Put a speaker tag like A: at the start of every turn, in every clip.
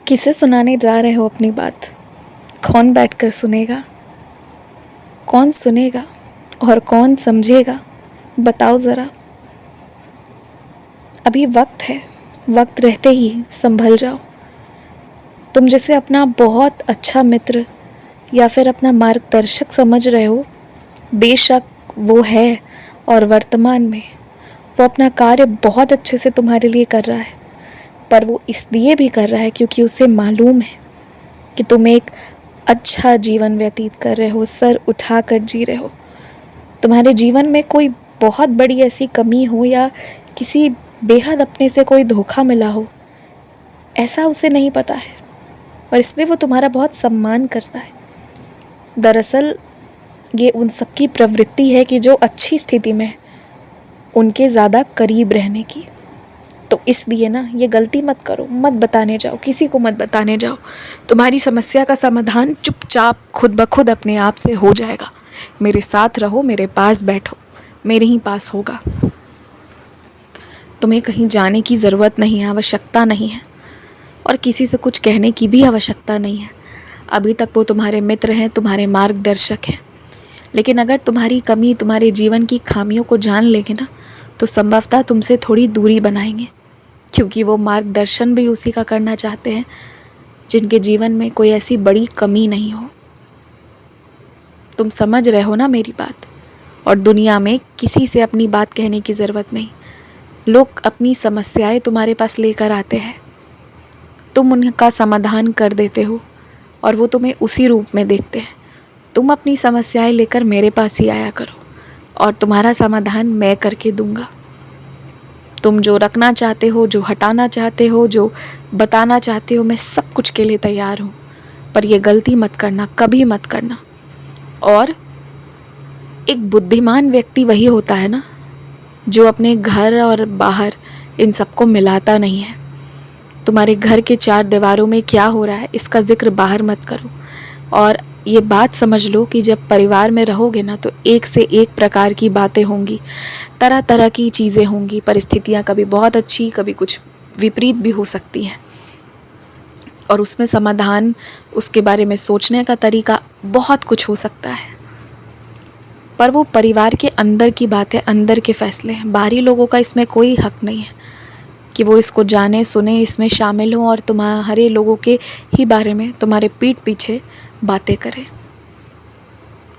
A: किसे सुनाने जा रहे हो अपनी बात? कौन बैठकर सुनेगा? कौन सुनेगा और कौन समझेगा? बताओ ज़रा। अभी वक्त है, वक्त रहते ही संभल जाओ। तुम जिसे अपना बहुत अच्छा मित्र या फिर अपना मार्गदर्शक समझ रहे हो, बेशक वो है, और वर्तमान में वो अपना कार्य बहुत अच्छे से तुम्हारे लिए कर रहा है। पर वो इसलिए भी कर रहा है क्योंकि उसे मालूम है कि तुम एक अच्छा जीवन व्यतीत कर रहे हो, सर उठाकर जी रहे हो। तुम्हारे जीवन में कोई बहुत बड़ी ऐसी कमी हो या किसी बेहद अपने से कोई धोखा मिला हो, ऐसा उसे नहीं पता है, और इसलिए वो तुम्हारा बहुत सम्मान करता है। दरअसल ये उन सबकी प्रवृत्ति है कि जो अच्छी स्थिति में है, उनके ज़्यादा करीब रहने की। तो इसलिए ना, ये गलती मत करो, मत बताने जाओ, किसी को मत बताने जाओ। तुम्हारी समस्या का समाधान चुपचाप खुद ब खुद अपने आप से हो जाएगा। मेरे साथ रहो, मेरे पास बैठो, मेरे ही पास होगा। तुम्हें कहीं जाने की ज़रूरत नहीं है, आवश्यकता नहीं है, और किसी से कुछ कहने की भी आवश्यकता नहीं है। अभी तक वो तुम्हारे मित्र हैं, तुम्हारे मार्गदर्शक हैं। लेकिन अगर तुम्हारी कमी, तुम्हारे जीवन की खामियों को जान लेंगे ना, तो संभवतः तुमसे थोड़ी दूरी बनाएंगे, क्योंकि वो मार्गदर्शन भी उसी का करना चाहते हैं जिनके जीवन में कोई ऐसी बड़ी कमी नहीं हो। तुम समझ रहे हो ना मेरी बात? और दुनिया में किसी से अपनी बात कहने की ज़रूरत नहीं। लोग अपनी समस्याएं तुम्हारे पास लेकर आते हैं, तुम उनका समाधान कर देते हो, और वो तुम्हें उसी रूप में देखते हैं। तुम अपनी समस्याएं लेकर मेरे पास ही आया करो, और तुम्हारा समाधान मैं करके दूंगा। तुम जो रखना चाहते हो, जो हटाना चाहते हो, जो बताना चाहते हो, मैं सब कुछ के लिए तैयार हूँ। पर यह गलती मत करना, कभी मत करना। और एक बुद्धिमान व्यक्ति वही होता है ना, जो अपने घर और बाहर इन सबको मिलाता नहीं है। तुम्हारे घर के चार दीवारों में क्या हो रहा है, इसका जिक्र बाहर मत करो। और ये बात समझ लो कि जब परिवार में रहोगे ना, तो एक से एक प्रकार की बातें होंगी, तरह तरह की चीज़ें होंगी, परिस्थितियाँ कभी बहुत अच्छी, कभी कुछ विपरीत भी हो सकती हैं, और उसमें समाधान, उसके बारे में सोचने का तरीका बहुत कुछ हो सकता है। पर वो परिवार के अंदर की बातें, अंदर के फैसले हैं। बाहरी लोगों का इसमें कोई हक नहीं है कि वो इसको जाने, सुने, इसमें शामिल हों और तुम्हारे लोगों के ही बारे में तुम्हारे पीठ पीछे बातें करें।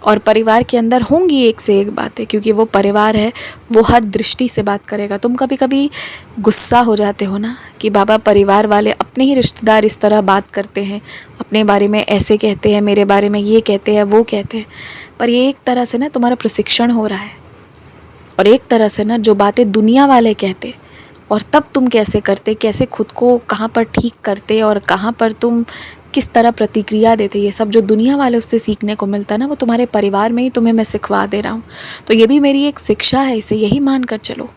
A: और परिवार के अंदर होंगी एक से एक बातें, क्योंकि वो परिवार है, वो हर दृष्टि से बात करेगा। तुम कभी कभी गुस्सा हो जाते हो ना कि बाबा, परिवार वाले, अपने ही रिश्तेदार इस तरह बात करते हैं, अपने बारे में ऐसे कहते हैं, मेरे बारे में ये कहते हैं, वो कहते हैं। पर ये एक तरह से ना तुम्हारा प्रशिक्षण हो रहा है, और एक तरह से ना जो बातें दुनिया वाले कहते, और तब तुम कैसे करते, कैसे खुद को कहाँ पर ठीक करते और कहाँ पर तुम किस तरह प्रतिक्रिया देते, ये सब जो दुनिया वाले उससे सीखने को मिलता है ना, वो तुम्हारे परिवार में ही तुम्हें मैं सिखवा दे रहा हूँ। तो ये भी मेरी एक शिक्षा है, इसे यही मान कर चलो।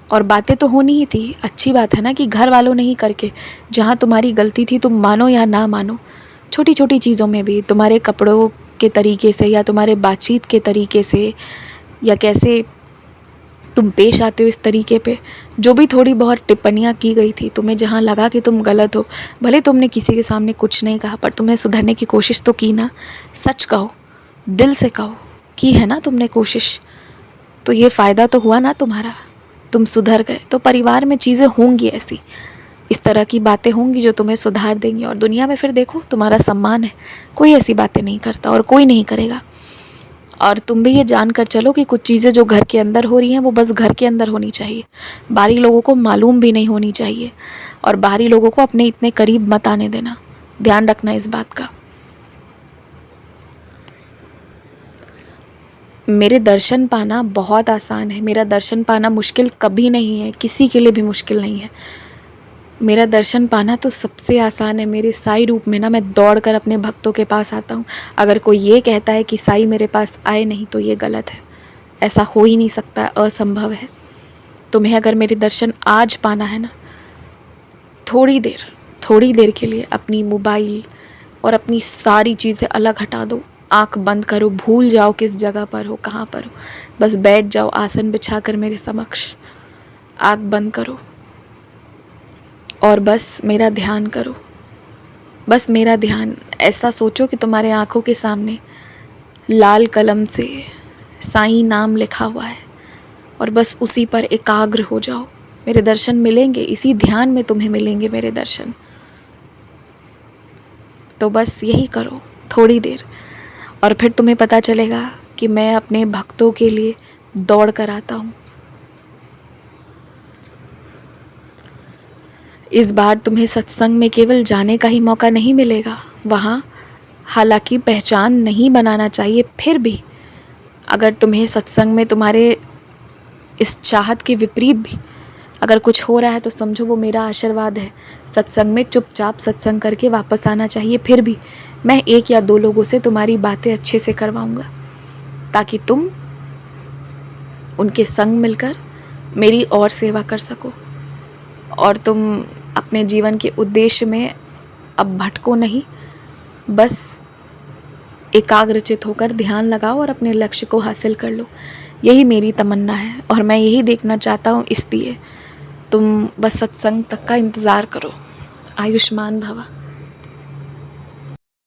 A: और बातें तो होनी ही थी। अच्छी बात है ना कि घर वालों ने ही करके, जहाँ तुम्हारी गलती थी, तुम मानो या ना मानो, छोटी छोटी चीज़ों में भी, तुम्हारे कपड़ों के तरीके से, या तुम्हारे बातचीत के तरीके से, या कैसे तुम पेश आते हो, इस तरीके पे जो भी थोड़ी बहुत टिप्पणियाँ की गई थी, तुम्हें जहाँ लगा कि तुम गलत हो, भले तुमने किसी के सामने कुछ नहीं कहा, पर तुमने सुधरने की कोशिश तो की ना। सच कहो, दिल से कहो, की है ना तुमने कोशिश, तो ये फ़ायदा तो हुआ ना तुम्हारा, तुम सुधर गए। तो परिवार में चीज़ें होंगी ऐसी, इस तरह की बातें होंगी जो तुम्हें सुधार देंगी। और दुनिया में फिर देखो, तुम्हारा सम्मान है, कोई ऐसी बातें नहीं करता और कोई नहीं करेगा। और तुम भी ये जानकर चलो कि कुछ चीज़ें जो घर के अंदर हो रही हैं, वो बस घर के अंदर होनी चाहिए, बाहरी लोगों को मालूम भी नहीं होनी चाहिए, और बाहरी लोगों को अपने इतने करीब मत आने देना। ध्यान रखना इस बात का। मेरे दर्शन पाना बहुत आसान है, मेरा दर्शन पाना मुश्किल कभी नहीं है, किसी के लिए भी मुश्किल नहीं है। मेरा दर्शन पाना तो सबसे आसान है। मेरे साईं रूप में ना मैं दौड़कर अपने भक्तों के पास आता हूँ। अगर कोई ये कहता है कि साईं मेरे पास आए नहीं, तो ये गलत है, ऐसा हो ही नहीं सकता, असंभव है। तुम्हें अगर मेरे दर्शन आज पाना है ना, थोड़ी देर के लिए अपनी मोबाइल और अपनी सारी चीज़ें अलग हटा दो, आँख बंद करो, भूल जाओ किस जगह पर हो, कहाँ पर हो, बस बैठ जाओ आसन बिछाकर मेरे समक्ष, आँख बंद करो और बस मेरा ध्यान करो। बस मेरा ध्यान, ऐसा सोचो कि तुम्हारे आँखों के सामने लाल कलम से साईं नाम लिखा हुआ है और बस उसी पर एकाग्र हो जाओ। मेरे दर्शन मिलेंगे, इसी ध्यान में तुम्हें मिलेंगे मेरे दर्शन। तो बस यही करो थोड़ी देर, और फिर तुम्हें पता चलेगा कि मैं अपने भक्तों के लिए दौड़ कर आता हूँ। इस बार तुम्हें सत्संग में केवल जाने का ही मौका नहीं मिलेगा। वहाँ हालांकि पहचान नहीं बनाना चाहिए, फिर भी अगर तुम्हें सत्संग में तुम्हारे इस चाहत के विपरीत भी अगर कुछ हो रहा है तो समझो वो मेरा आशीर्वाद है। सत्संग में चुपचाप सत्संग करके वापस आना चाहिए। फिर भी मैं 1 या 2 लोगों से तुम्हारी बातें अच्छे से करवाऊँगा ताकि तुम उनके संग मिलकर मेरी और सेवा कर सको और तुम अपने जीवन के उद्देश्य में अब भटको नहीं। बस एकाग्रचित होकर ध्यान लगाओ और अपने लक्ष्य को हासिल कर लो। यही मेरी तमन्ना है और मैं यही देखना चाहता हूँ, इसलिए तुम बस सत्संग तक का इंतज़ार करो। आयुष्मान भवा।